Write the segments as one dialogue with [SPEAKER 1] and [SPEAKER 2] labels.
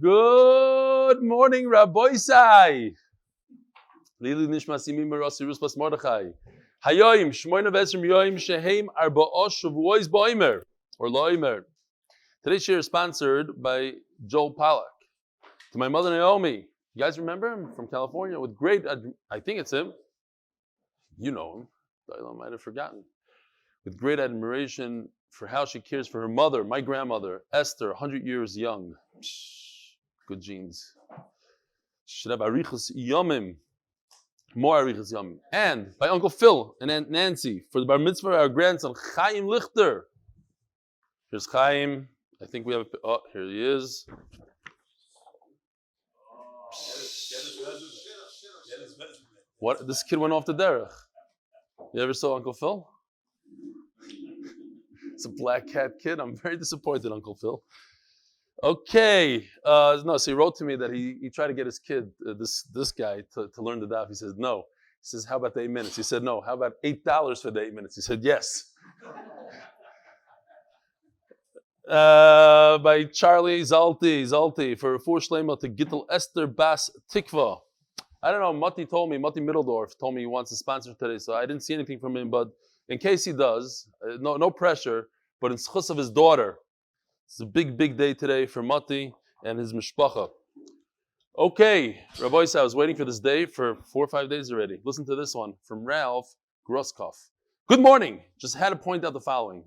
[SPEAKER 1] Good morning, Rabbi Sai. Lili nishmas imim merasi Ruth bas Mordechai. Hayoim shmoina v'esrim yoim sheheim arba'osh shavuos ba'omer or la'omer. Today's share is sponsored by Joel Pollak. To my mother Naomi. You guys remember him from California with great, I think it's him. You know him. I might have forgotten. With great admiration for how she cares for her mother, my grandmother, Esther, 100 years young. Good genes. Should have arichas yomim. More arichas yomim. And by Uncle Phil and Aunt Nancy for the Bar Mitzvah of our grandson, Chaim Lichter. Here's Chaim. I think we have, oh, here he is. What? This kid went off the derech. You ever saw Uncle Phil? It's a black cat kid. I'm very disappointed, Uncle Phil. Okay. No, so he wrote to me that he tried to get his kid, this guy, to learn the daf. He says, no. He says, how about the 8 minutes? He said, no. How about $8 for the 8 minutes? He said, yes. By Charlie Zolty for Refuah Shelema to Gittel Esther Bas Tikva. I don't know, Moti Mitteldorf told me he wants to sponsor today, so I didn't see anything from him, but in case he does, no pressure, but in zchus of his daughter. It's a big day today for Moti and his mishpacha. Okay, Rabbi Isa, I was waiting for this day for 4 or 5 days already. Listen to this one from Ralph Groskopf. Good morning. Just had to point out the following.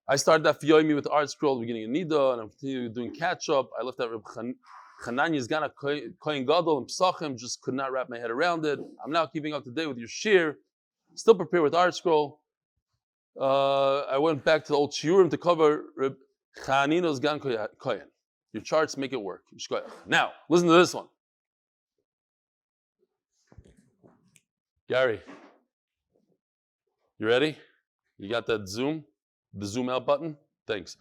[SPEAKER 1] I started Daf Yomi with the art scroll beginning of Nida, and I'm continuing doing catch-up. I left out Reb Chananya's Gana Kohen Gadol and Psachim, just could not wrap my head around it. I'm now keeping up to date with your shir, still prepared with art scroll. I went back to the old shiurim to cover Reb Chanino's Gan Kohen. Your charts make it work. Now, listen to this one. Gary, you ready? You got that Zoom? The zoom out button? Thanks.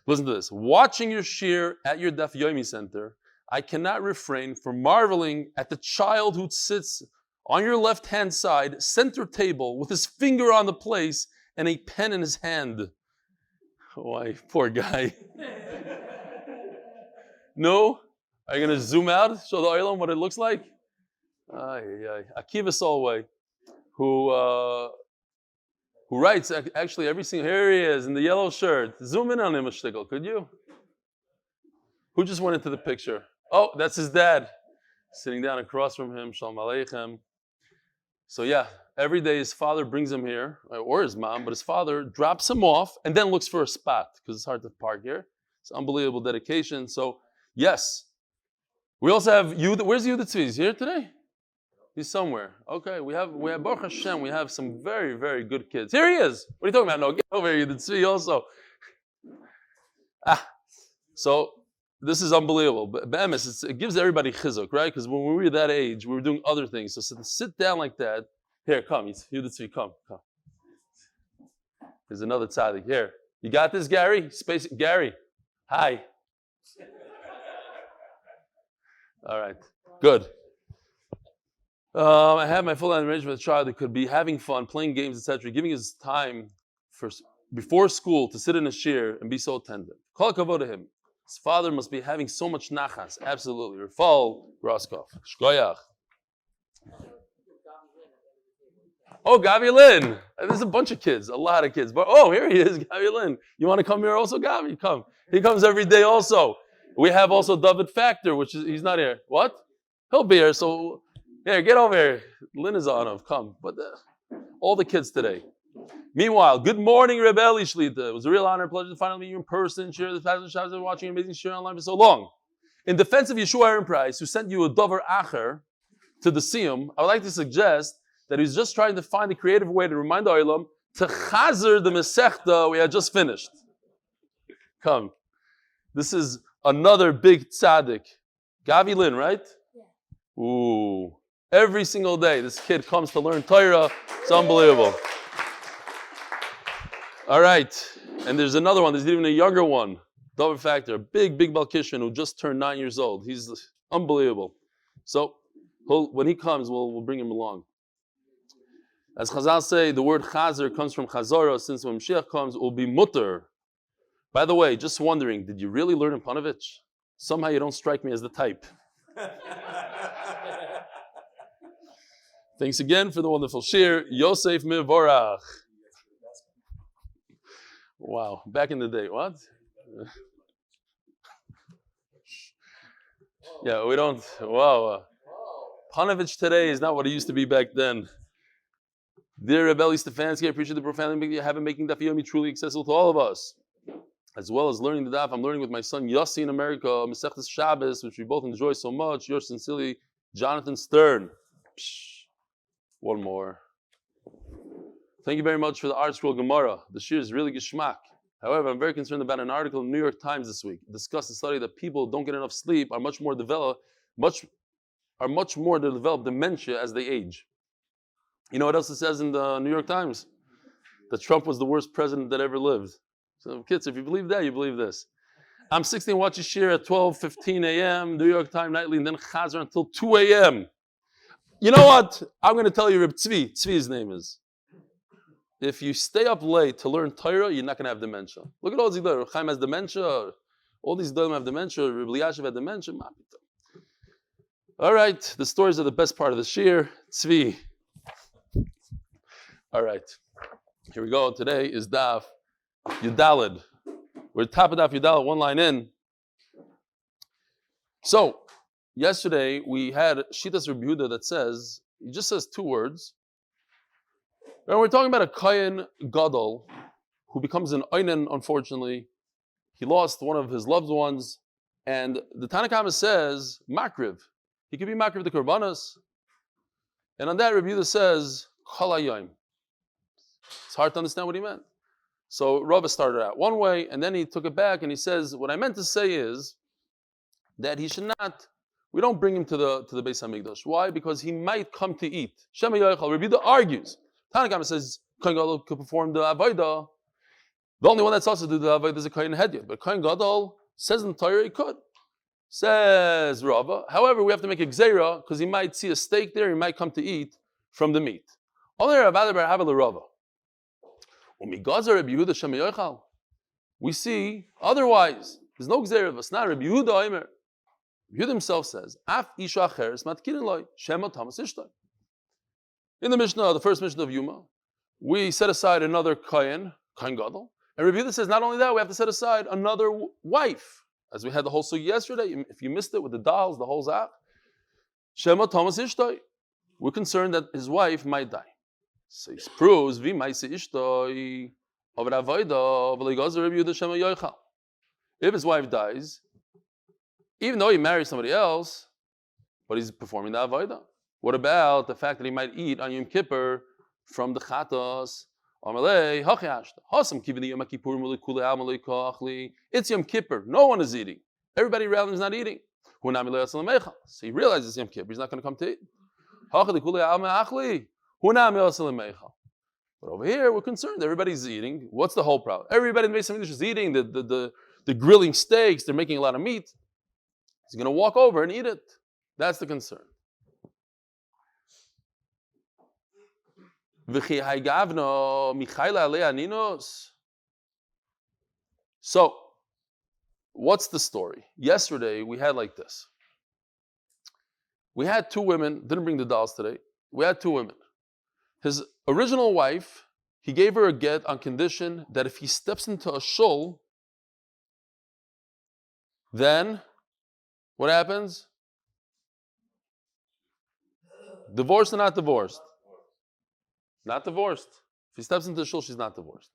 [SPEAKER 1] Listen to this. Watching your shir at your Daf Yomi center, I cannot refrain from marveling at the child who sits on your left-hand side, center table, with his finger on the place and a pen in his hand. Why, poor guy. No? Are you going to zoom out, show the oilam what it looks like? Akiva Solway, who writes actually every single, here he is in the yellow shirt. Zoom in on him a shtickle, could you? Who just went into the picture? Oh, that's his dad. Sitting down across from him, Shalom Aleichem. So yeah, every day his father brings him here, or his mom, but his father drops him off and then looks for a spot, because it's hard to park here. It's unbelievable dedication. So yes, we also have Yehuda. Where's Yehuda Tzvi? He's here today? He's somewhere. Okay, we have Baruch Hashem, we have some very, very good kids. Here he is. What are you talking about? No, get over here, Yehuda Tzvi also. So this is unbelievable. But it gives everybody chizuk, right? Because when we were that age, we were doing other things. So sit down like that. Here, come, Yehuda Tzvi, come. There's another tzaddik. Here. You got this, Gary? Gary. Hi. All right. Good. I have my full arrangement with a child that could be having fun, playing games, etc., giving his time before school to sit in a shir and be so attentive. Kol kavod to him. His father must be having so much nachas. Absolutely. Refuah Groskopf. Shkoyach. Oh, Gavi Lin. There's a bunch of kids, a lot of kids. But here he is, Gavi Lin. You want to come here also, Gavi? Come. He comes every day also. We have also David Factor, he's not here. What? He'll be here. So, here, get over here. Lin is on him. Come. But all the kids today. Meanwhile, good morning, Reb Eli Shlita. It was a real honor and pleasure to finally meet you in person. Share this passage. I've been watching your amazing share online for so long. In defense of Yeshua Aaron Price, who sent you a Dover Acher to the Siyum, I would like to suggest that he's just trying to find a creative way to remind the Olam to chazer the Masechta we had just finished. Come. This is another big tzaddik. Gavi Lin, right? Yeah. Ooh. Every single day, this kid comes to learn Torah. It's unbelievable. All right. And there's another one. There's even a younger one. Dover Factor. A big Balkishan who just turned 9 years old. He's unbelievable. So, when he comes, we'll bring him along. As Chazal say, the word chazer comes from chazara. Since when Mashiach comes, it will be mutter. By the way, just wondering, did you really learn in Panovich? Somehow you don't strike me as the type. Thanks again for the wonderful shir. Yosef Mivorach. Wow, back in the day, what? Yeah, we don't, wow. Panovich today is not what it used to be back then. Dear Eli Stefansky, I appreciate the profound you have in making Daf Yomi truly accessible to all of us. As well as learning the Daf, I'm learning with my son Yossi in America, Masechtas Shabbos, which we both enjoy so much. Yours sincerely, Jonathan Stern. Psh, one more. Thank you very much for the Art Scroll Gemara. The shir is really geschmack. However, I'm very concerned about an article in the New York Times this week. It discussed the study that people who don't get enough sleep are much more to develop dementia as they age. You know what else it says in the New York Times? That Trump was the worst president that ever lived. So kids, if you believe that, you believe this. I'm 16, watch a shir at 12:15 a.m., New York Times nightly, and then Chazer until 2 a.m. You know what? I'm going to tell you Reb Tzvi. Tzvi's name is. If you stay up late to learn Torah, you're not going to have dementia. Look at all these guys. Chaim has dementia. All these Dolim have dementia. Reb Eliashiv had dementia. All right. The stories are the best part of the shir. Tzvi. All right. Here we go. Today is Daf Yudalid. We're at top of Daf Yudalid, one line in. So, yesterday we had Shitas Reb Yehuda that says, he just says two words. And we're talking about a Kohen Gadol who becomes an Einen, unfortunately. He lost one of his loved ones. And the Tanna Kama says, Makriv. He could be Makriv the Korbanos. And on that, Reb Yehuda says, Chol HaYom. It's hard to understand what he meant. So Rava started out one way, and then he took it back, and he says, what I meant to say is that he should not, we don't bring him to the Beis HaMikdash. Why? Because he might come to eat. Shema Yochel. Reb Yehuda argues. Tanna Kama says, Kohen Gadol could perform the Avodah. The only one that's also do the Avodah is a Kohen Hedyot. But Kohen Gadol says in the Torah he could. Says Rava. However, we have to make a Gzeira, because he might see a steak there, he might come to eat from the meat. Only Rava Bar Rava. We see otherwise. There's no Gzeira of us. Not Rabbi Yehuda Omer. Yehuda himself says, Af isha acheres matkirin loy, shema tamas ishtay. In the Mishnah, the first Mishnah of Yoma, we set aside another Kohen Gadol. And Rabbi Yehuda says, not only that, we have to set aside another wife. As we had the whole sugi yesterday, if you missed it with the dolls, the whole zach, shema tamas ishtay. We're concerned that his wife might die. So he proves, if his wife dies, even though he married somebody else, but he's performing the avodah. What about the fact that he might eat on Yom Kippur from the chatos? It's Yom Kippur. No one is eating. Everybody around him is not eating. So he realizes Yom Kippur. He's not going to come to eat. But over here, we're concerned. Everybody's eating. What's the whole problem? Everybody in the Beis HaMikdash is eating the grilling steaks. They're making a lot of meat. He's going to walk over and eat it. That's the concern. So, what's the story? Yesterday, we had like this. We had two women, didn't bring the dolls today. We had two women. His original wife, he gave her a get on condition that if he steps into a shul, then what happens? Divorced or not divorced? Not divorced. If he steps into the shul, she's not divorced.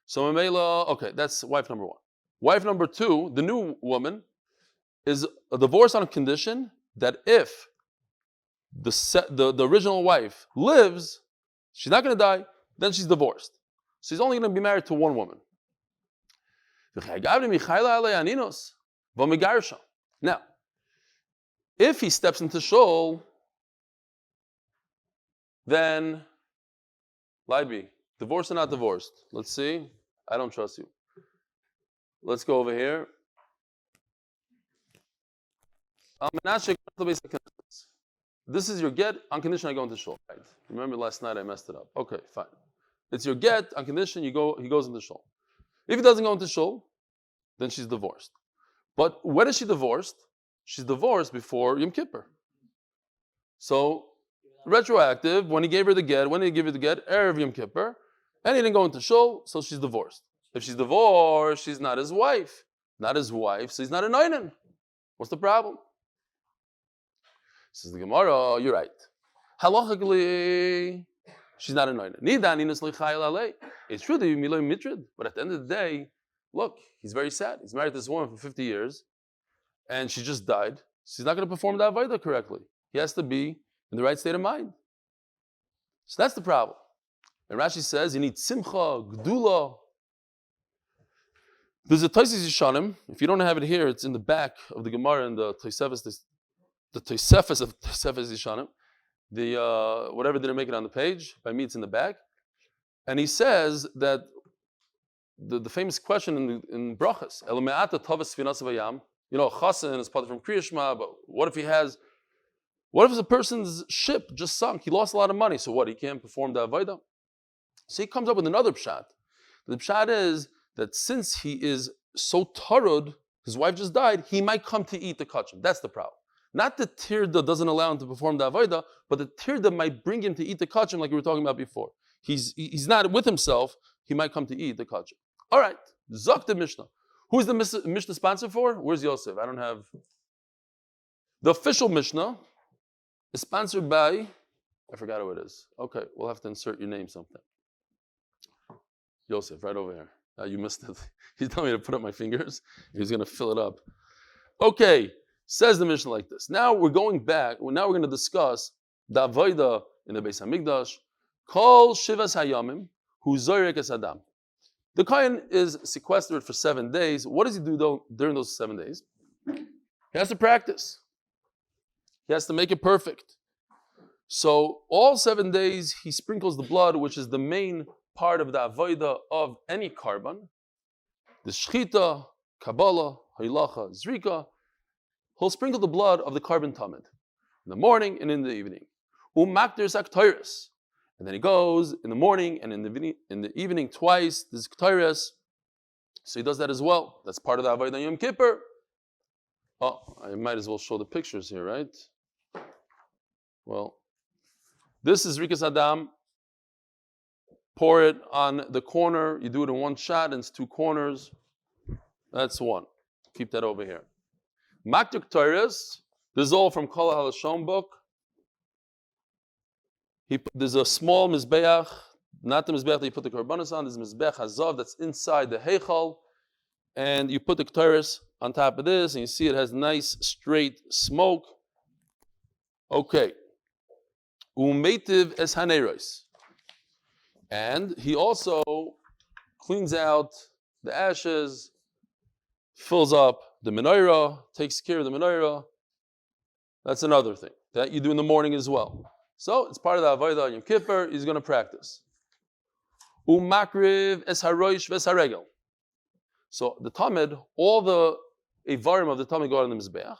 [SPEAKER 1] So Mamela, okay, that's wife number one. Wife number two, the new woman, is a divorce on a condition that if the original wife lives, she's not going to die, then she's divorced. She's only going to be married to one woman. Now, if he steps into shul, then Leibi, divorced or not divorced? Let's see. I don't trust you. Let's go over here. This is your get on condition I go into shul. Right? Remember last night I messed it up. Okay, fine. It's your get on condition he goes into shul. If he doesn't go into shul, then she's divorced. But when is she divorced? She's divorced before Yom Kippur. So, retroactive, when he gave her the get, when did he give her the get? Erev Yom Kippur. And he didn't go into shul, so she's divorced. If she's divorced, she's not his wife. Not his wife, so he's not a noinen. What's the problem? Says the Gemara, you're right. Halachically, she's not a noinen. It's true that you miloi mitrid, but at the end of the day, look, he's very sad. He's married to this woman for 50 years, and she just died. So he's not going to perform the avodah correctly. He has to be in the right state of mind. So that's the problem. And Rashi says you need simcha, gdula. There's a Taisis Yishanim. If you don't have it here, it's in the back of the Gemara and the Tosefes of Tosefes Yishanim. The whatever didn't make it on the page, by me it's in the back. And he says that the famous question in Brachas, El me'ata tovas sfinas v'yam. You know, Chassan is part from Kriya Shema, but what if a person's ship just sunk? He lost a lot of money, so what? He can't perform the avodah. So he comes up with another pshat. The pshat is that since he is so tarud, his wife just died, he might come to eat the kachim. That's the problem. Not the tirda doesn't allow him to perform the avodah, but the tirda might bring him to eat the kachim like we were talking about before. He's not with himself, he might come to eat the kachim. All right, Zok the Mishnah. Who's the Mishnah sponsor for? Where's Yosef? I don't have... The official Mishnah is sponsored by... I forgot who it is. Okay, we'll have to insert your name sometime. Yosef, right over here. You missed it. He's telling me to put up my fingers. He's going to fill it up. Okay, says the Mishnah like this. Now we're going back. Now we're going to discuss the avodah in the Beis Hamikdash. Kol shivas hayamim hu zorek es adam. The Kohen is sequestered for 7 days. What does he do though during those 7 days? He has to practice. He has to make it perfect. So all 7 days he sprinkles the blood, which is the main part of the avodah of any carbon, the shchita, kabbalah, halacha, zrika. He'll sprinkle the blood of the carbon tamid in the morning and in the evening. Umakdir saktoiris, and then he goes in the morning and in the evening twice. There's ktoiris, so he does that as well. That's part of the avodah Yom Kippur. Oh, I might as well show the pictures here, right? Well, this is rikas adam. Pour it on the corner. You do it in one shot, and it's 2 corners. That's one. Keep that over here. Maktuk Torahs. This is all from Kol HaLashon book. There's a small mizbeach, not the mizbeach that you put the korbanos on. There's a mizbeach hazav that's inside the heichal, and you put the Torahs on top of this, and you see it has nice straight smoke. Okay. Umeitiv es haneros. And he also cleans out the ashes, fills up the menorah, takes care of the menorah. That's another thing that you do in the morning as well. So it's part of the avodah Yom Kippur. He's going to practice. Umakriv es haroish ves haregel. So the tamid, all the avarim of the tamid go on the mizbeach.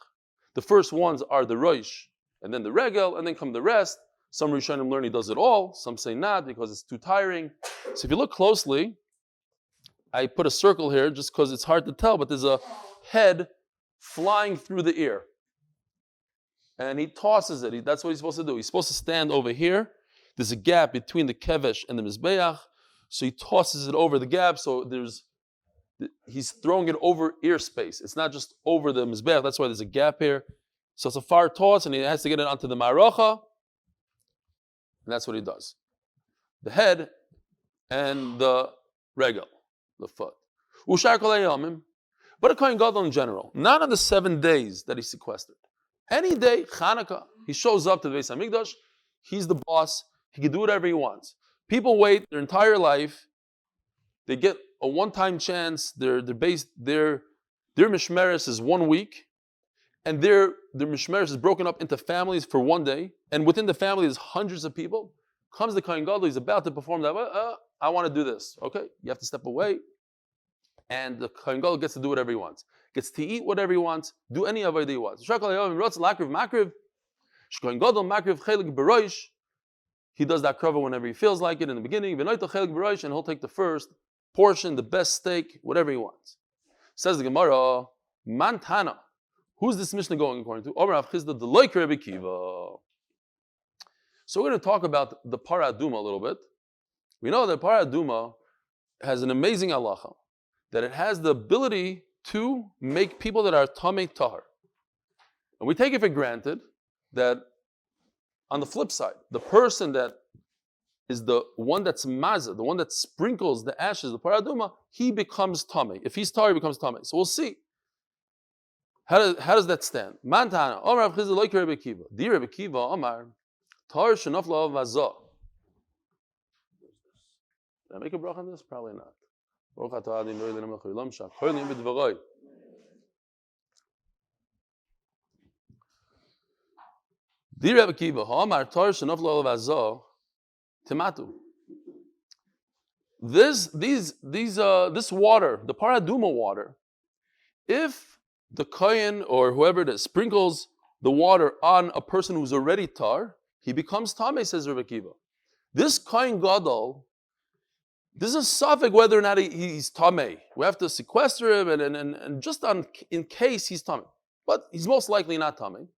[SPEAKER 1] The first ones are the roish, and then the regel, and then come the rest. Some Rishonim learn he does it all. Some say not because it's too tiring. So if you look closely, I put a circle here just because it's hard to tell, but there's a head flying through the ear. And he tosses it. That's what he's supposed to do. He's supposed to stand over here. There's a gap between the kevesh and the mizbeach. So he tosses it over the gap. So he's throwing it over ear space. It's not just over the mizbeach. That's why there's a gap here. So it's a far toss, and he has to get it onto the maracha. And that's what he does. The head and the regel, the foot. But a Kohen Gadol in general, not on the 7 days that he's sequestered. Any day, Chanukah, he shows up to the Beis Hamikdash. He's the boss. He can do whatever he wants. People wait their entire life. They get a one-time chance. Their mishmeres is 1 week. And their mishmeres is broken up into families for 1 day, and within the family there's hundreds of people. Comes the Kohen Gadol, he's about to perform that. I want to do this. Okay, you have to step away, and the Kohen Gadol gets to do whatever he wants. Gets to eat whatever he wants, do any of it he wants. He does that akrava whenever he feels like it in the beginning, and he'll take the first portion, the best steak, whatever he wants. Says the Gemara, Mantana. Who's this Mishnah going according to? Omer Avchizda Deloik Rebbe Kiva. So we're going to talk about the Paraduma a little bit. We know that Paraduma has an amazing halacha, that it has the ability to make people that are tamei tahar. And we take it for granted that on the flip side, the person that is the one that's mazah, the one that sprinkles the ashes, the paraduma, he becomes tamei. If he's tahar, he becomes tamei. So we'll see. How does that stand? Mantana, Omer Rav Chizda loy Rebbe Kiva. Di Rebbe Kiva, Omer, tahar shenafla vazah. Did I make a bracha on this? Probably not. Di Rebbe Kiva, Omer tahar shenafla vazah. Timatu. This water, the paraduma water, if the kohen or whoever it is sprinkles the water on a person who's already tar, he becomes tamei, says Rebbe Kiva. This kohen gadol, this is a suffix whether or not he's tamei. We have to sequester him and just in case he's tamei, but he's most likely not tamei.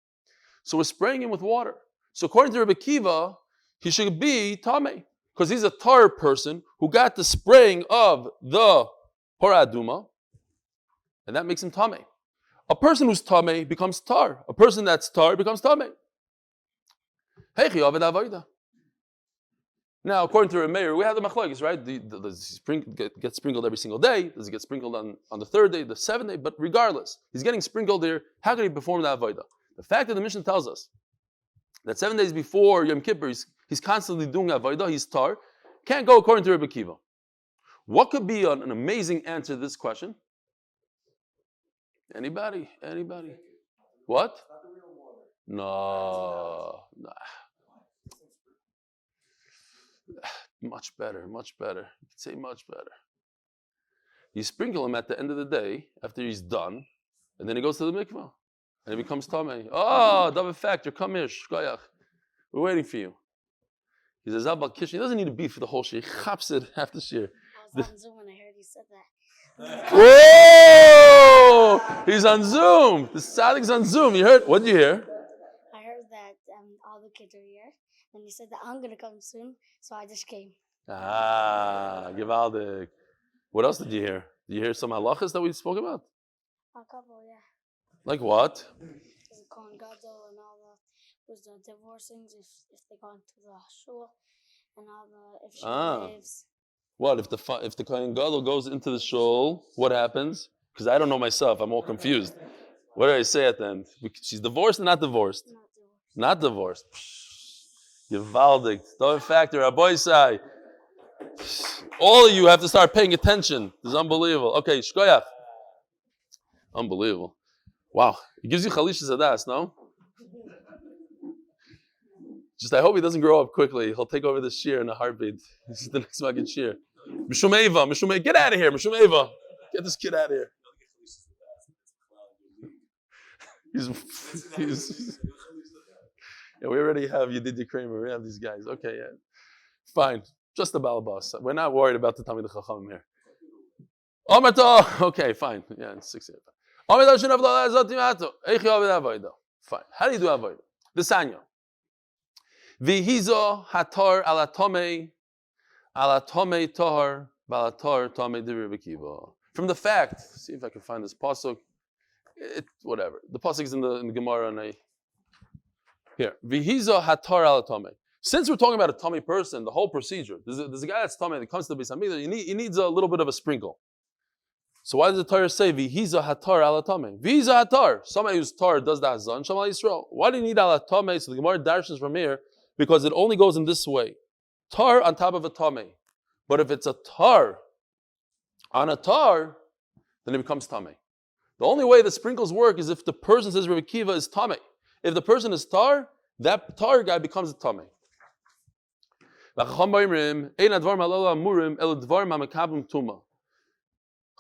[SPEAKER 1] So we're spraying him with water. So according to Rebbe Kiva, he should be tamei, because he's a tar person who got the spraying of the paraduma, and that makes him tamei. A person who's tamei becomes tar. A person that's tar becomes tamei. Now, according to Omer, we have the machlokes, right? Does he get sprinkled every single day? Does he get sprinkled on the third day, the seventh day? But regardless, he's getting sprinkled there. How can he perform the avodah? The fact that the Mishnah tells us that 7 days before Yom Kippur, he's constantly doing avodah, he's tar, can't go according to Rebbe Kiva. What could be an amazing answer to this question? Anybody? What? No. Much better. You could say much better. You sprinkle him at the end of the day, after he's done, and then he goes to the mikvah. And he becomes tamei. Oh, double factor, come here, shkoyach. We're waiting for you. He says, Zabal Kish. He doesn't need to be for the whole shir. He chaps it half the shir.
[SPEAKER 2] I was on Zoom when I heard you said that.
[SPEAKER 1] Whoa! He's on Zoom. The tzaddik's on Zoom. You heard? What did you hear?
[SPEAKER 2] I heard that all the kids are here. And you said that I'm going to come soon. So I just came.
[SPEAKER 1] Givaldik. What else did you hear? Did you hear some halachas that we spoke about?
[SPEAKER 2] A couple, yeah.
[SPEAKER 1] Like what?
[SPEAKER 2] The Kohen Gadol and all the was the divorcings if they go into the shul and all the if she lives.
[SPEAKER 1] What if the Kohen Gadol goes into the shul? What happens? Because I don't know myself. I'm all confused. What did I say at the end? She's divorced or not divorced? Not divorced. Givaldik. Don't factor. Aboisai. All of you have to start paying attention. This is unbelievable. Okay, shkoyach. Unbelievable. Wow. It gives you chalisha zadas, no? Just I hope he doesn't grow up quickly. He'll take over the shir in a heartbeat. This is the next Maggid shir. Mishum get out of here, Mishum Eva. Get this kid out of here. He's yeah, we already have Yedidya Kramer. We have these guys. Okay, yeah. Fine. Just the balabas. We're not worried about the Talmid Chacham here. Okay, fine. Yeah, it's 6 years. Fine. How do you do avodah? The Sanya. Vihizo hatar alatome tahar balatar tome de Rebbe Kiva. From the fact, see if I can find this pasuk. Whatever. The pasuk is in the Gemara and here. Vihizo hatar alatome. Since we're talking about a tummy person, the whole procedure. There's a guy that's tummy that comes to the Beis Hamikdash. He needs a little bit of a sprinkle. So why does the Torah say Vihiza hatar alatame? Vihiza hatar. Somebody who's tar does that zon. Shema Yisrael. Why do you need alatame? So the Gemara darshans from here because it only goes in this way: tar on top of a tame. But if it's a tar on a tar, then it becomes tame. The only way the sprinkles work is if the person says Rebbe Kiva is tame. If the person is tar, that tar guy becomes a tame.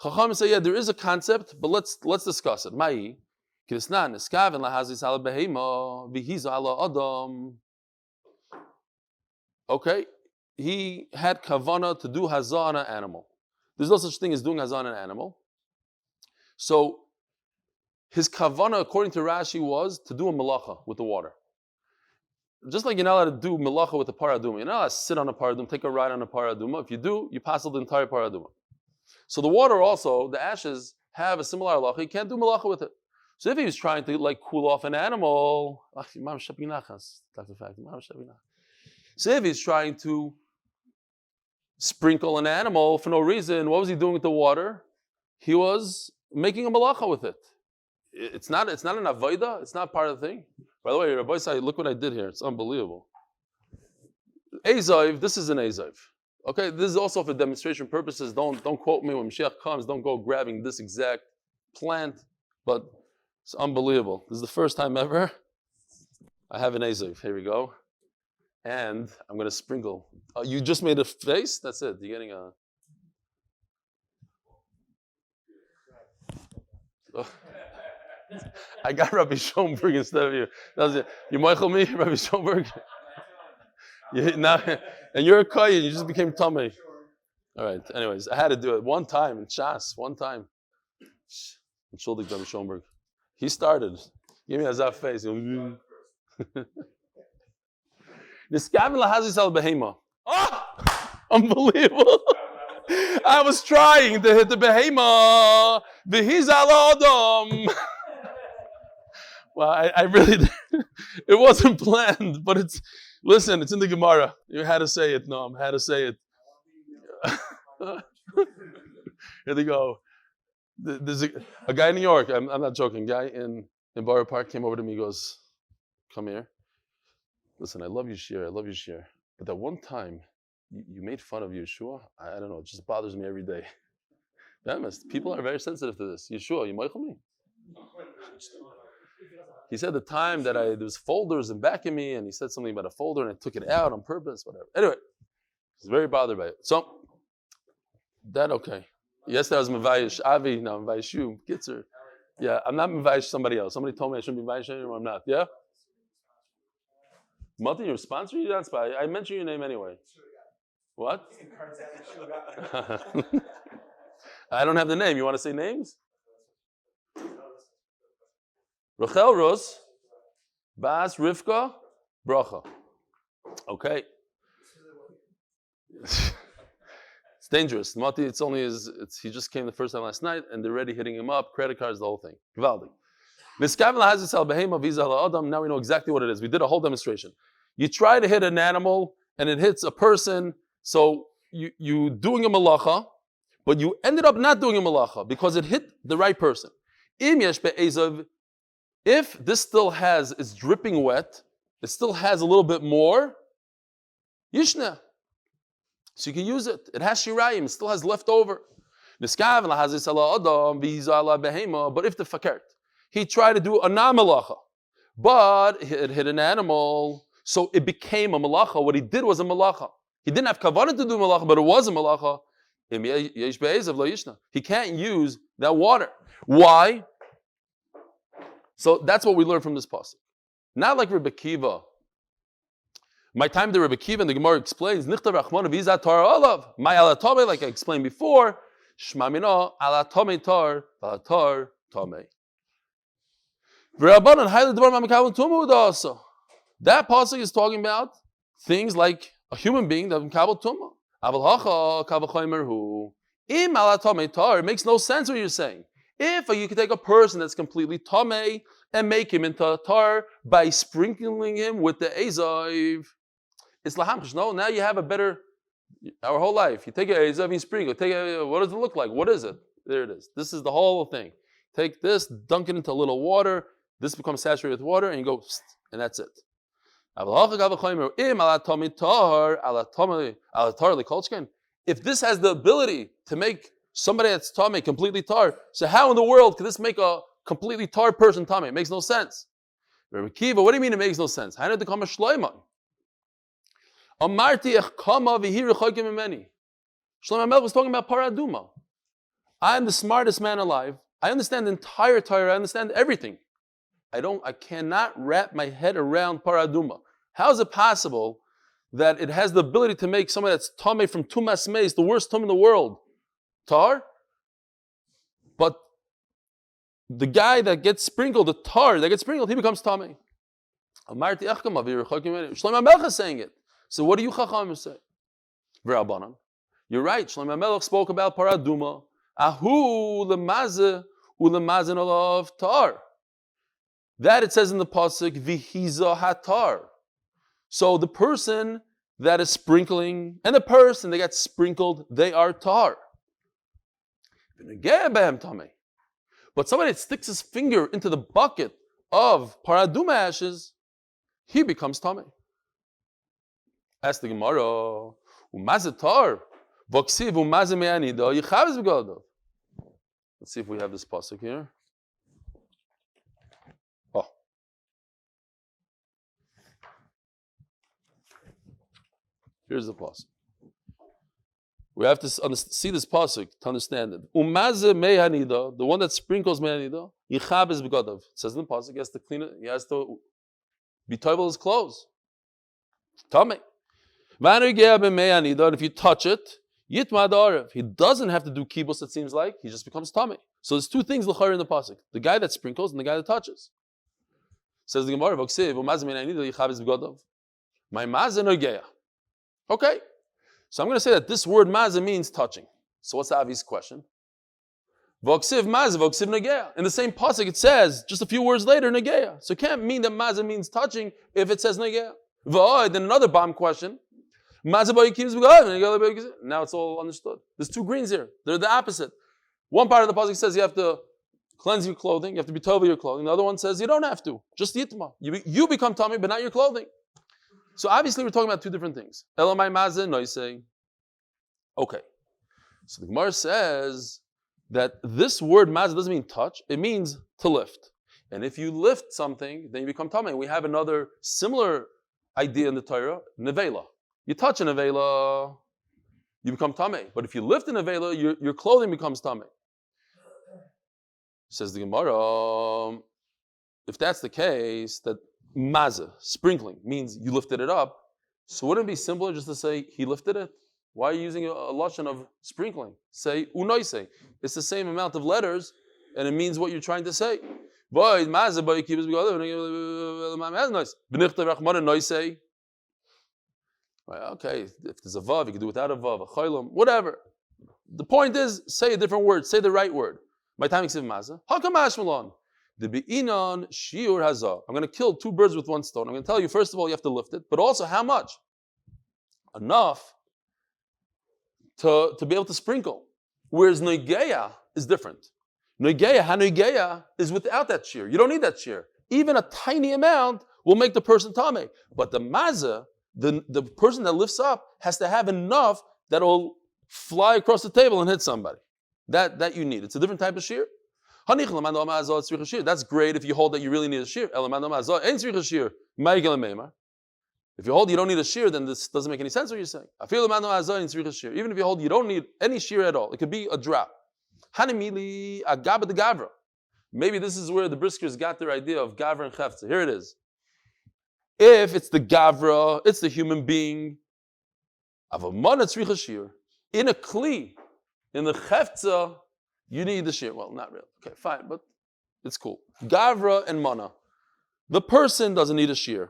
[SPEAKER 1] Chacham say, yeah, there is a concept, but let's discuss it. Okay, he had kavana to do hazah on an animal. There's no such thing as doing hazah on an animal. So his kavanah, according to Rashi, was to do a malacha with the water. Just like you're not allowed to do malacha with a paraduma. You're not allowed to sit on a paraduma, take a ride on a paraduma. If you do, you pass the entire paraduma. So the water also, the ashes, have a similar halacha. You can't do malacha with it. So if he was trying to cool off an animal, so if he's trying to sprinkle an animal for no reason, what was he doing with the water? He was making a malacha with it. It's not an avodah. It's not part of the thing. By the way, Rabbi Say, look what I did here. It's unbelievable. Ezav, this is an Ezav. Okay, this is also for demonstration purposes. Don't quote me when Mashiach comes. Don't go grabbing this exact plant. But it's unbelievable. This is the first time ever I have an Ezav. Here we go. And I'm going to sprinkle. You just made a face? That's it. You're getting a... Oh. I got Rabbi Schoenberg instead of you. That was it. You Michael me, Rabbi Schoenberg? And you're a Kohen, you just became Tomei. All right, anyways, I had to do it one time in Shas, one time. Entschuldigt, Rabbi Schoenberg. He started. Give me a zaf face. Oh, unbelievable. I was trying to hit the behema. Well, I really did. It wasn't planned, but it's in the Gemara. You had to say it, Noam. Had to say it. Here they go. There's a guy in New York. I'm not joking. Guy in Borough Park came over to me. He goes, "Come here. Listen, I love you, Shir. I love you, Shir. But that one time you made fun of Yeshua. I don't know. It just bothers me every day. Be honest, people are very sensitive to this. Yeshua, you michael me." He said the time that there was folders in back of me, and he said something about a folder, and I took it out on purpose, whatever. Anyway, he's very bothered by it. So, that okay. Yesterday I was Mevayish Avi, now Mevayish you, Gitzer. Yeah, I'm not Mevayish somebody else. Somebody told me I shouldn't be Mevayish anymore, I'm not. Yeah? Moti, you're sponsoring? You're not sponsoring. I mentioned your name anyway. What? I don't have the name. You want to say names? Rachel Rus, Bas Rivka, Bracha. Okay. It's dangerous. Moti, he just came the first time last night, and they're already hitting him up, credit cards, the whole thing. Givaldi. Now we know exactly what it is. We did a whole demonstration. You try to hit an animal, and it hits a person, so you doing a malacha, but you ended up not doing a malacha because it hit the right person. If this still it's dripping wet, it still has a little bit more, yishna. So you can use it. It has shirayim, it still has leftover. But if the fakert, he tried to do a non-malacha, but it hit an animal, so it became a malacha. What he did was a malacha. He didn't have kavanah to do malacha, but it was a malacha. He can't use that water. Why? So that's what we learn from this pasuk. Not like Rebbe Kiva. My time to Rebbe Kiva, and the Gemara explains, Nichtav Rachmana v'izat tar olav. My alatome, like I explained before, Shma mino alatome tar, alatar tome. V'rabbanan hayla dvar ma'mekavon tumu udasa. That pasuk is talking about things like a human being that mekavon tumu. Aval hacha kavachomer hu. Im alatome tar. It makes no sense what you're saying. If you could take a person that's completely tamei and make him into tar by sprinkling him with the ezav, it's lahamchish. No, now you have a better. Our whole life, you take an ezav, you sprinkle. What does it look like? What is it? There it is. This is the whole thing. Take this, dunk it into a little water. This becomes saturated with water, and you go, and that's it. If this has the ability to make somebody that's tamei completely tar, so how in the world could this make a completely tar person tamei? It makes no sense. Rebbe Kiva, what do you mean it makes no sense? How did it become a Shelema? Amarti echkama v'hi rechokim mimeni. Shlomo Melech was talking about paraduma. I am the smartest man alive. I understand the entire Torah. I understand everything. I cannot wrap my head around paraduma. How is it possible that it has the ability to make somebody that's tamei from tumas meis, the worst tum in the world, tar? But the guy that gets sprinkled, the tar that gets sprinkled, he becomes tamei. Shlomo Melech is saying it. So what do you Chacham say? V'Rabbanan. You're right. Shlomo Melech spoke about paraduma. Ahu lemazeh ulemazin olav tar. That it says in the pasuk vihiza hatar. So the person that is sprinkling and the person that gets sprinkled, they are tar. But somebody that sticks his finger into the bucket of paraduma ashes, he becomes tamei. Ask the Gemara, umazeh tar, voksiv umazeh me'anida, yichaves b'Golda. Let's see if we have this pasuk here. Oh. Here's the pasuk. We have to see this pasuk to understand it. Umazeh me'anida, the one that sprinkles me'anida, yichaves b'Golda. It says in the pasuk, he has to clean it, he has to be toivel his clothes. Tamei. If you touch it, he doesn't have to do kibus, it seems like. He just becomes tamei. So there's two things l'chayr in the pasuk: the guy that sprinkles and the guy that touches. Says the Gemara, my mazeh nogeya. Okay, so I'm going to say that this word mazeh means touching. So what's the obvious question? Voksiv mazeh, voksiv nogeya. In the same pasuk, it says just a few words later nogeya. So it can't mean that mazeh means touching if it says nogeya. Then another bomb question. Now it's all understood. There's two greens here. They're the opposite. One part of the pasuk says you have to cleanse your clothing, you have to be tov your clothing. The other one says you don't have to. Just yitma. You become tamei, but not your clothing. So obviously we're talking about two different things. Elamai mazeh noisei. Okay. So the Gemara says that this word mazeh doesn't mean touch, it means to lift. And if you lift something, then you become tamei. We have another similar idea in the Torah, nevela. You touch an nevela, you become tamei. But if you lift an nevela, your clothing becomes tamei. Says the Gemara, if that's the case, that mazeh, sprinkling, means you lifted it up, so wouldn't it be simpler just to say he lifted it? Why are you using a lashon of sprinkling? Say unoisei. It's the same amount of letters, and it means what you're trying to say. Okay, if there's a vav, you can do without a vav, a chaylam, whatever. The point is, say a different word, say the right word. My time is mazeh. Hakam ashmalon. The be'inon shiur hazah. I'm going to kill two birds with one stone. I'm going to tell you, first of all, you have to lift it, but also how much? Enough to be able to sprinkle. Whereas noigeya is different. Noigeya is without that shear. You don't need that shear. Even a tiny amount will make the person tamei. But the mazeh, the person that lifts up, has to have enough that will fly across the table and hit somebody. That you need. It's a different type of shear. That's great if you hold that you really need a shear. If you hold you don't need a shear, then this doesn't make any sense what you're saying. Even if you hold you don't need any shear at all, it could be a drop. Maybe this is where the briskers got their idea of gavra and chefza. Here it is. If it's the gavra, it's the human being. In a kli, in the chefza, you need the shear. Well, not really. Okay, fine, but it's cool. Gavra and mana. The person doesn't need a shear.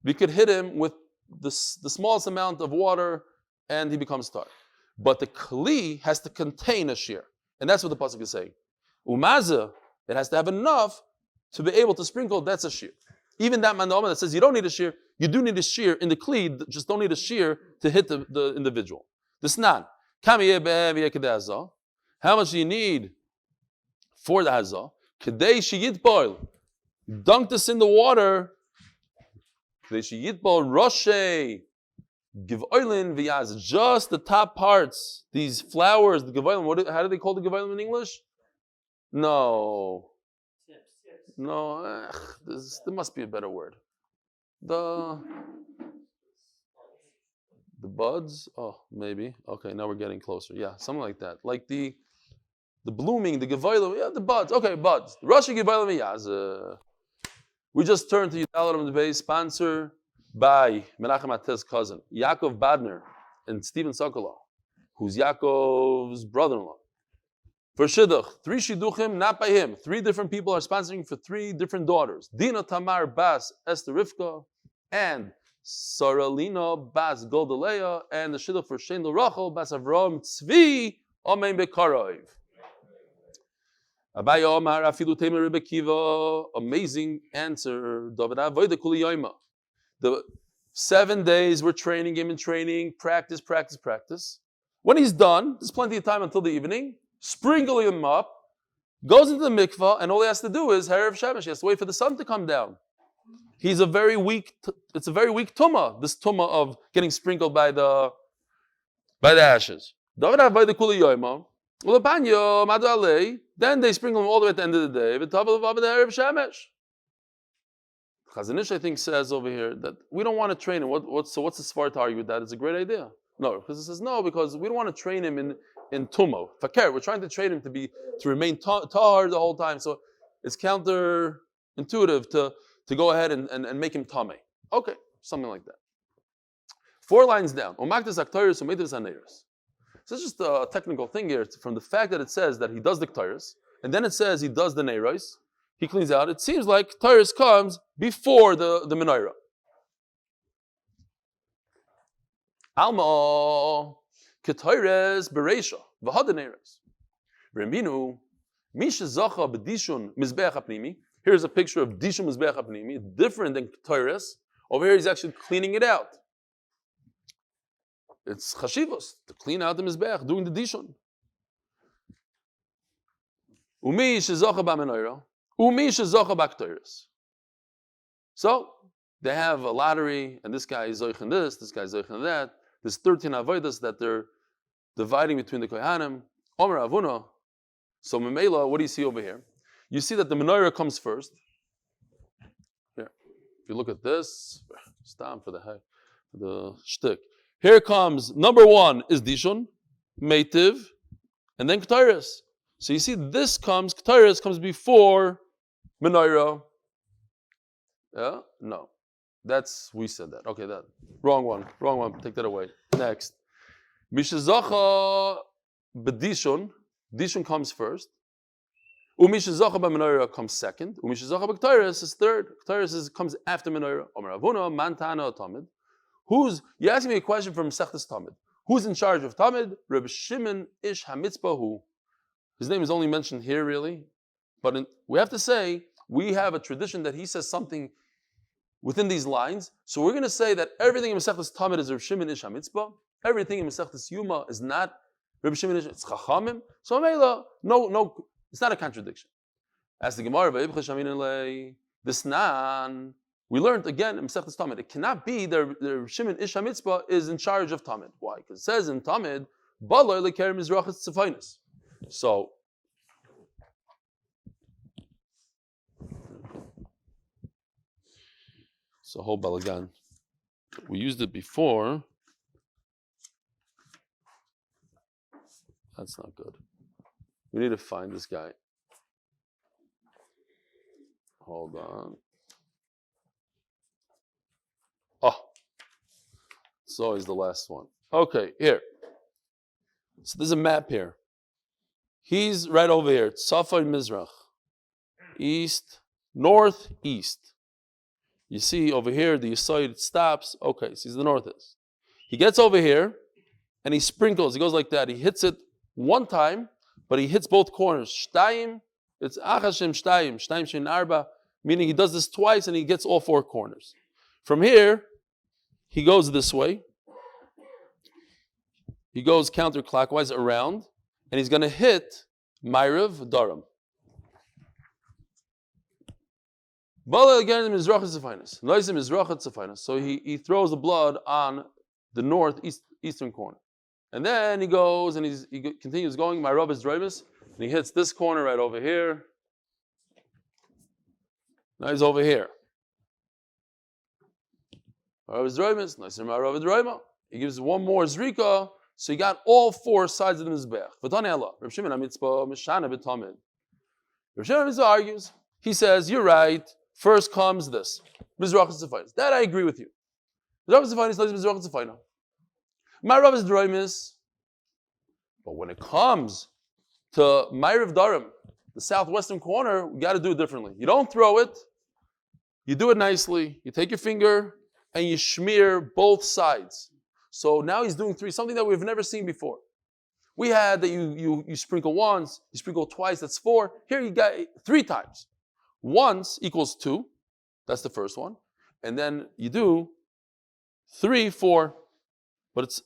[SPEAKER 1] We could hit him with the smallest amount of water and he becomes tar. But the kli has to contain a shear. And that's what the pasuk is saying. Umazeh, it has to have enough to be able to sprinkle, that's a shear. Even that mandama that says you don't need a shear, you do need a shear in the kli, just don't need a shear to hit the individual. The snan. How much do you need for the hazah? Kedei sheyitbol. Dunk this in the water. Kedei sheyitbol roshei givoilin v'yaz. Just the top parts. These flowers, the givoilin. How do they call the givoilin in English? No. No. There must be a better word. The buds? Oh, maybe. Okay, now we're getting closer. Yeah, something like that. Like the blooming, the gevoilim, yeah, the buds. Okay, buds. Rashi gevoilim yaz. We just turned to Amud Beis, sponsored by Menachem Atez's cousin, Yaakov Badner and Stephen Sokolov, who's Yaakov's brother-in-law. For shidduch, 3 shidduchim, not by him. 3 different people are sponsoring for 3 different daughters. Dina Tamar bas Esther Rivka, and Leena bas Golda, and the shidduch for Shelema Rachel bas Avram Tzvi Omer Bekarov. Abai Omer afilu temer Rebekiva. Amazing answer. David avoid the kuli Yoma. The 7 days we're training him in training, practice. When he's done, there's plenty of time until the evening. Sprinkle him up, goes into the mikvah, and all he has to do is Erev Shemesh. He has to wait for the sun to come down. It's a very weak tumah, this tumah of getting sprinkled by the ashes. Then they sprinkle him all the way at the end of the day. Chazon Ish, I think, says over here that we don't want to train him. What's the Svar to argue with that? It's a great idea. No, because it says no, because we don't want to train him in tumah. Fakir, we're trying to train him to remain tahar the whole time. So it's counterintuitive to go ahead and make him tameh. Okay, something like that. 4 lines down. So it's just a technical thing here. From the fact that it says that he does the k'tayros, and then it says he does the neiros, he cleans out. It seems like k'tayros comes before the menorah. Alma k'tayros bereisha v'hada neiros. Rembinu misha zoche b'dishun mizbeach hapnimi. Here's a picture of dishun mizbeach hapnimi, different than k'tayros. Over here, he's actually cleaning it out. It's chashivos to clean out the mizbeach, doing the dishun. Umi shezocha b'menorah, umi shezocha b'k'tayros. So they have a lottery, and this guy is zoche in this guy is zoche in that. There's 13 avodas that they're dividing between the kohanim. Omer avuna. So memela, what do you see over here? You see that the menorah comes first. Here, if you look at this, stam for the shtick. Here comes number 1 is dishon, meitiv, and then k'tayros. So you see, k'tayros comes before menorah. Yeah, no. We said that. Okay, that. Wrong one. Take that away. Next. Mishazacha b'dishon. Dishon comes first. Umishazacha b'menorah comes second. Umishazacha b'k'tayros is third. K'tayros comes after menorah. Omer avuna mantana tamid. You asked me a question from Sechtes Tamid. Who's in charge of Tamid? Reb Shimon ish hamitzpah hu. His name is only mentioned here, really. But we have to say, we have a tradition that he says something within these lines. So we're going to say that everything in Masechtas Tamid is Reb Shimon ish hamitzpah. Everything in Masechtas Yoma is not Reb Shimon ish, it's Chachamim. So no, it's not a contradiction. As the Gemara, this nan, we learned again in Masechtas Tamid, it cannot be that Reb Shimon ish hamitzpah is in charge of Tamid. Why? Because it says in Tamid, Balor leker mizrachas tzefainis. So whole balagan. We used it before. That's not good. We need to find this guy. Hold on. Oh, it's always the last one. Okay, here. So there's a map here. He's right over here. Tzafay Mizrach. East, north, east. You see over here, the Yisoid stops. Okay, so he's the northeast. He gets over here, and he sprinkles. He goes like that. He hits it one time, but he hits both corners. Shtayim, it's Achashem Shtayim. Shtayim Shin Arba, meaning he does this twice, and he gets all 4 corners. From here, he goes this way. He goes counterclockwise around, and he's going to hit Ma'ariv Daram. So he throws the blood on the northeastern corner. And then he goes and he continues going, my Rav is Dreymus, and he hits this corner right over here. Now he's over here. Rav is Dreymus, nice and Rav is Dreyma. He gives one more Zrika, so he got all 4 sides of the Mizbech. Reb Shimon HaMitzpah, Mishana B'Tamid. Reb Shimon HaMitzpah argues, he says, you're right. First comes this. Mizrach Tzefainas. That I agree with you. Mizrach Tzefainas is Mizrach Tzefainas. My Rav is Dreymis. But when it comes to Ma'ariv Darim, the southwestern corner, we got to do it differently. You don't throw it. You do it nicely. You take your finger and you smear both sides. So now he's doing three, something that we've never seen before. We had that you sprinkle once, you sprinkle twice, that's 4. Here you got 3 times. Once equals 2. That's the first one. And then you do 3, 4. But it's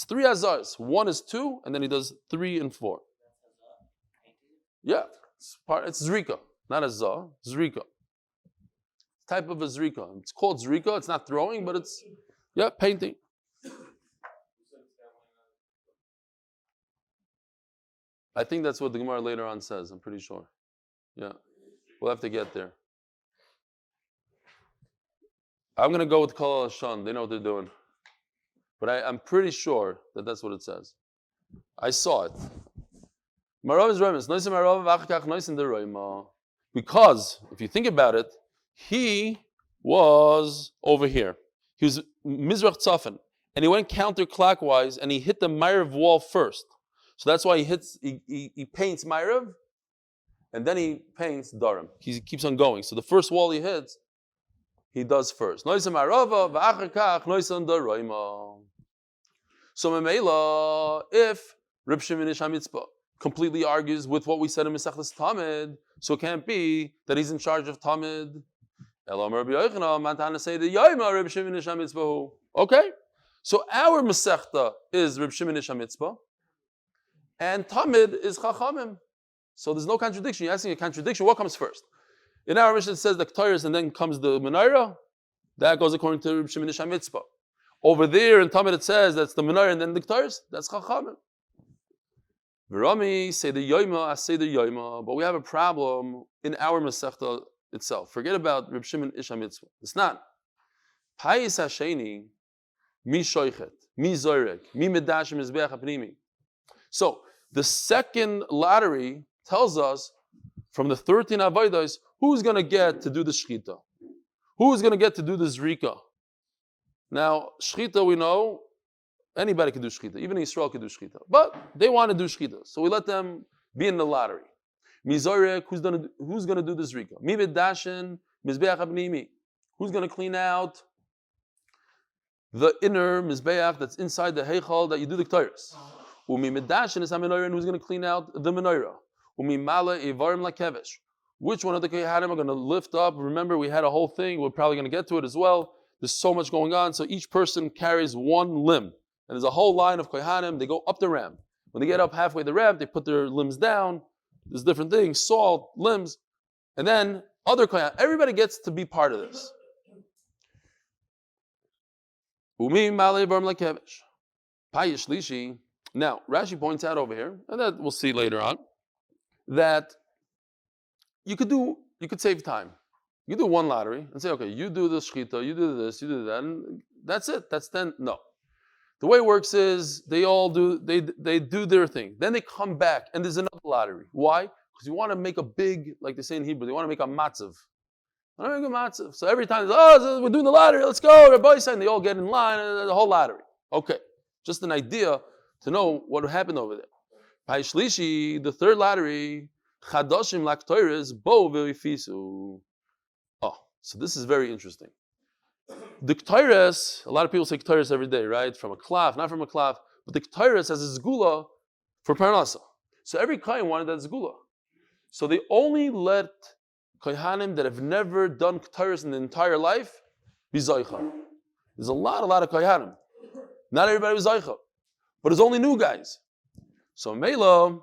[SPEAKER 1] 3 azars. 1 is 2, and then he does 3 and 4. Yeah, it's zrika, not azar. Zrika. Type of a zrika. It's called zrika. It's not throwing, but it's painting. I think that's what the Gemara later on says. I'm pretty sure. Yeah, we'll have to get there. I'm going to go with Kol Hashan. They know what they're doing. But I'm pretty sure that that's what it says. I saw it. Because, if you think about it, he was over here. He was Mizrach Tzafan. And he went counterclockwise and he hit the Ma'ariv wall first. So that's why he paints Ma'ariv and then he paints Darim. He keeps on going. So the first wall he hits, he does first. So Memela, if Reb Shimon Ish HaMitzpah completely argues with what we said in Mesechus Tamid, so it can't be that he's in charge of Tamid. Okay, so our Mesechta is Reb Shimon Ish HaMitzpah, and Tamid is Chachamim. So there's no contradiction. You're asking a contradiction. What comes first? In our mission it says the Ketores and then comes the Menorah. That goes according to Reb Shimon Ish HaMitzpah. Over there in Tamid it says that's the Menorah and then the Ketores. That's Chachamim. V'rami say the Yoma, I say the Yoma, but we have a problem in our Masechta itself. Forget about Reb Shimon Ish HaMitzpah. It's not. Payis Hasheni, mi shoichet, mi zoyrek, mi medash mizbeach hapnimi. So the second lottery tells us from the 13 avodas who's going to get to do the shchita, who's going to get to do the zrika. Now shchita we know. Anybody can do shchita. Even Israel can do shchita. But they want to do shchita. So we let them be in the lottery. Mizorek, who's going to do the zrika? Mi medashin, mizbeach abnimi. Who's going to clean out the inner mizbeach that's inside the heichal that you do the ketores? Umi medashin is ha-menorah, and who's going to clean out the menorah? Umi mala ivarim lakevesh. Which one of the kohanim are going to lift up? Remember, we had a whole thing. We're probably going to get to it as well. There's so much going on. So each person carries one limb. And there's a whole line of kohanim. They go up the ramp. When they get up halfway the ramp, they put their limbs down. There's different things, salt, limbs. And then other kohanim. Everybody gets to be part of this. Now, Rashi points out over here, and that we'll see later on, that you could save time. You do one lottery and say, okay, you do the shchita, you do this, you do that, and that's it. That's then no. The way it works is they do their thing. Then they come back and there's another lottery. Why? Because you want to make a big, like they say in Hebrew, they want to make a matzav. So every time, we're doing the lottery, let's go, Rabbi said, and they all get in line, and the whole lottery. Okay, just an idea to know what happened over there. Pai Shlishi, the third lottery, Chadoshim Laktoiris, Bo Vifisu. Oh, so this is very interesting. The Ketores, a lot of people say Ketores every day, right? From a klaf, not from a klaf, but the Ketores has a zgula for parnasa. So every Chaim wanted that zgula. So they only let Kohanim that have never done Ketores in the entire life be zoche. There's a lot of Kohanim. Not everybody was zoche, but it's only new guys. So Mela,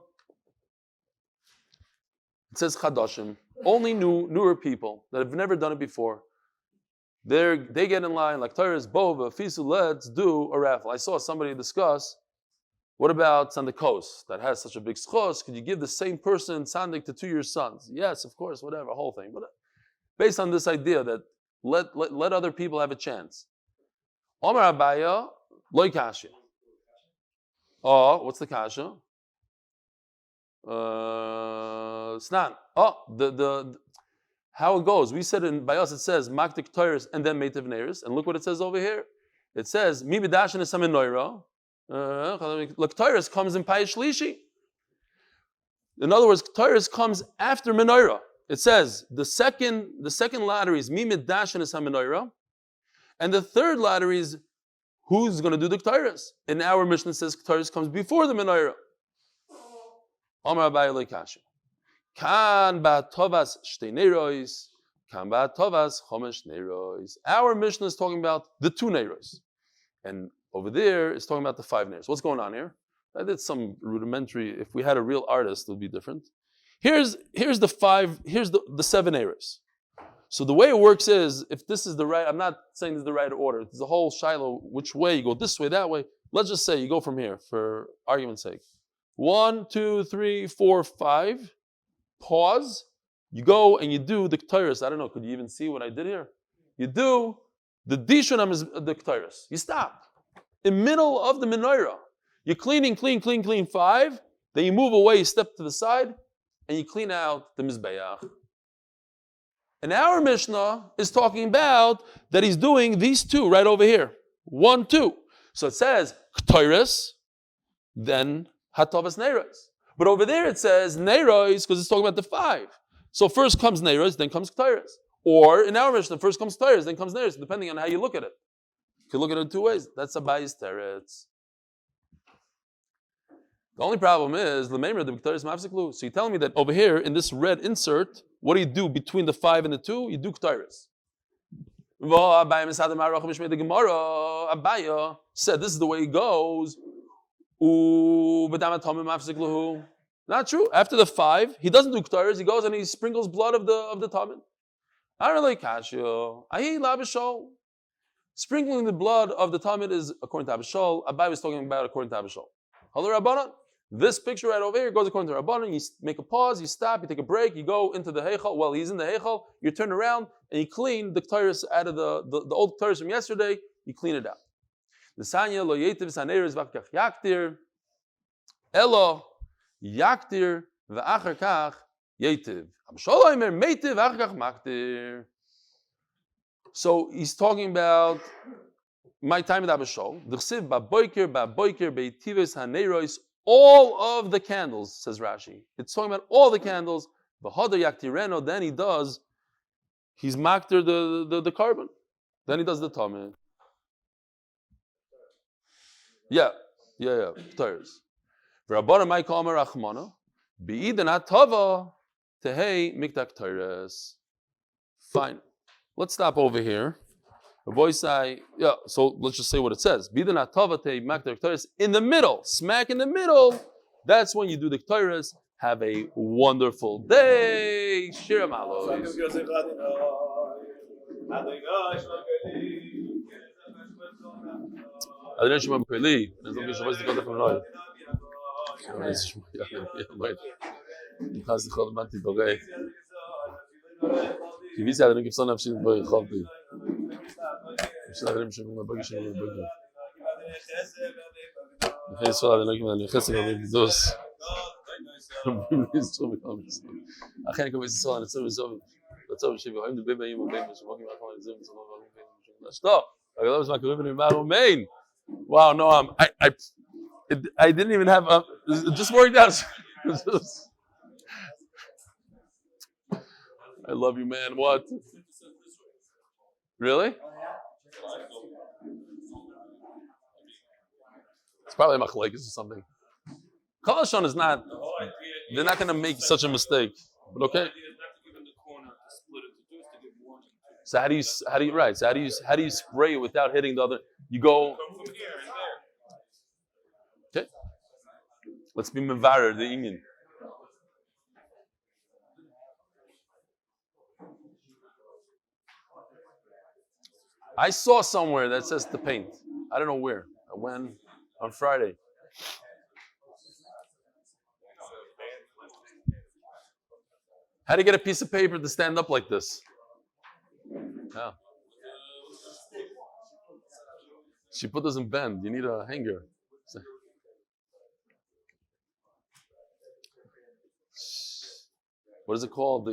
[SPEAKER 1] it says Chadoshim, only newer people that have never done it before. They get in line like Torah's Bova, Fisu, let's do a raffle. I saw somebody discuss, what about Sandikos that has such a big zchus? Could you give the same person Sandik to 2 of your sons? Yes, of course, whatever, whole thing. But based on this idea that let other people have a chance. Omer Abaya, loy kasha. Oh, what's the kasha? Snan. Oh, the how it goes. We said by us it says maktik toiris and then meitiv neiris, and look what it says over here. It says mi b'dashin is samin noira. Laktoiris comes in Payis Shlishi. In other words, Ketores comes after menorah. It says the second ladder is Mimid Dashan is HaMenorah, and the third ladder is who's going to do the Ketores. In our Mishnah says Ketores comes before the menorah. Omer Abaye Leikasha. Kan ba'tovas shtei neiros, kan ba'tovas chomesh neiros. Our Mishnah is talking about the 2 neiros, and over there it's talking about the 5 neiros. What's going on here? I did some rudimentary. If we had a real artist, it would be different. Here's the 5. Here's the 7 neiros. So the way it works is, if this is the right, I'm not saying this is the right order. There's a whole shiloh. Which way you go? This way, that way. Let's just say you go from here, for argument's sake. 1, 2, 3, 4, 5. Pause. You go and you do the Ketores. I don't know. Could you even see what I did here? You do the Dishonam is the Ketores. You stop in middle of the menorah. You're clean, 5. Then you move away, you step to the side, and you clean out the Mizbeach. And our Mishnah is talking about that he's doing these 2 right over here. 1, 2. So it says Ketores, then Hatovas Neiros. But over there it says Neiros because it's talking about the 5. So first comes Neiros, then comes Ketores. Or in our Mishnah, first comes Ketores, then comes Neiros, depending on how you look at it. You can look at it 2 ways. That's Abaye's teretz. The only problem is the Meimer the Ketores mafsiklu. So you're telling me that over here in this red insert, what do you do between the 5 and the 2? You do Ketores. Abaye said this is the way it goes. Not true. After the 5, he doesn't do Ketores. He goes and he sprinkles blood of the Talmud. I don't really catch you. Sprinkling the blood of the Talmud is according to Abishol. Abaye was talking about according to Abishol. Hello, Rabbanon. This picture right over here goes according to Rabbanon. You make a pause, you stop, you take a break, you go into the Heichal. Well, he's in the Heichal. You turn around and you clean the Ketores out of the old Ketores from yesterday. You clean it out. The Sanya lo yetiv saneres v'achkach yaktir elo yaktir v'achar kach yetiv. Abishol omer meitiv v'achar kach maktir. So he's talking about my time at Abishol. D'chsiv ba'boiker beitives haneros. All of the candles, says Rashi. It's talking about all the candles. V'hodar yaktireno. Then he's maktir the carbon. Then he does the tamid. Yeah. Tires. V'rabbana my kamer achmana be'idan hatava tehei mikdak tires. Fine. Let's stop over here. The boys say, so let's just say what it says. In the middle, smack in the middle, that's when you do the Ketores. Have a wonderful day. Shira malos. Wow, no, I didn't even have. It just worked out. I love you, man. What? Really? It's probably a machlekes or something. Kalashon is not. They're not going to make such a mistake. But okay. So how do you spray it without hitting the other? You go. Okay. Let's be mevarer the inyan. I saw somewhere that says to paint. I don't know where. When? On Friday. How do you get a piece of paper to stand up like this? Yeah. She put doesn't bend. You need a hanger. What is it called?